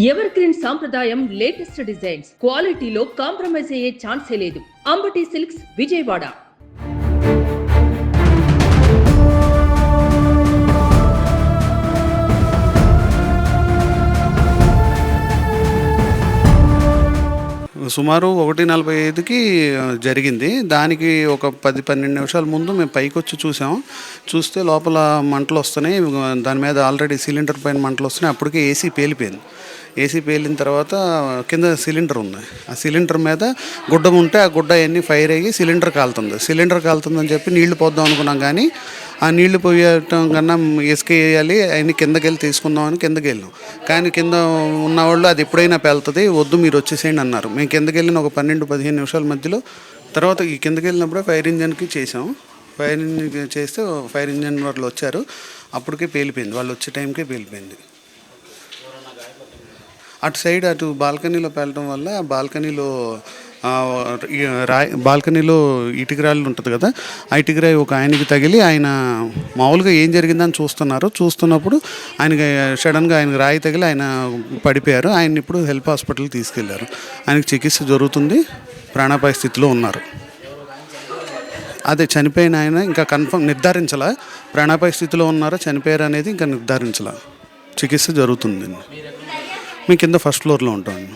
Ever green సాంప్రదాయం latest designs క్వాలిటీలో compromise అయ్యే ఛాన్సే లేదు. అంబటి సిల్క్స్ విజయవాడ. సుమారు 1:45కి జరిగింది. దానికి ఒక 10-12 నిమిషాల ముందు మేము పైకి వచ్చి చూస్తే లోపల మంటలు వస్తున్నాయి. దాని మీద ఆల్రెడీ సిలిండర్ పైన మంటలు వస్తున్నాయి. అప్పటికే ఏసీ పేలిపోయింది. ఏసీ పేలిన తర్వాత కింద సిలిండర్ ఉంది. ఆ సిలిండర్ మీద గుడ్డ ఉంటే ఆ గుడ్డ అన్నీ ఫైర్ అయ్యి సిలిండర్ కాలుతుందని చెప్పి నీళ్లు పోద్దాం అనుకున్నాం. కానీ ఆ నీళ్లు పోయటం కన్నా ఇసుక వేయాలి, అవన్నీ కిందకి వెళ్ళి తీసుకుందామని కిందకి వెళ్ళాం. కానీ కింద ఉన్నవాళ్ళు అది ఎప్పుడైనా పేలుతుంది, వద్దు మీరు వచ్చేసేయండి అన్నారు. మేము కిందకి వెళ్ళిన ఒక 12-15 నిమిషాల మధ్యలో తర్వాత ఈ కిందకి వెళ్ళినప్పుడే ఫైర్ ఇంజన్కి చేసాం. ఫైర్ ఇంజన్ చేస్తే ఫైర్ ఇంజన్ వాళ్ళు వచ్చారు. అప్పటికే పేలిపోయింది. వాళ్ళు వచ్చే టైంకే పేలిపోయింది. అటు సైడ్ అటు బాల్కనీలో పేలటం వల్ల బాల్కనీలో ఇటుకరాళ్ళు ఉంటుంది కదా, ఆ ఇటుకరాయి ఒక ఆయనకి తగిలి ఆయన మామూలుగా ఏం జరిగిందని చూస్తున్నప్పుడు ఆయనకి సడన్గా ఆయనకి రాయి తగిలి ఆయన పడిపోయారు. ఆయన ఇప్పుడు హెల్ప్ హాస్పిటల్కి తీసుకెళ్లారు. ఆయనకి చికిత్స జరుగుతుంది, ప్రాణాపాయ స్థితిలో ఉన్నారు. అదే చనిపోయిన ఆయన ఇంకా నిర్ధారించాల, ప్రాణాపాయ స్థితిలో ఉన్నారో చనిపోయారు అనేది ఇంకా నిర్ధారించాల. చికిత్స జరుగుతుంది. మీ కింద ఫస్ట్ ఫ్లోర్లో ఉంటాను.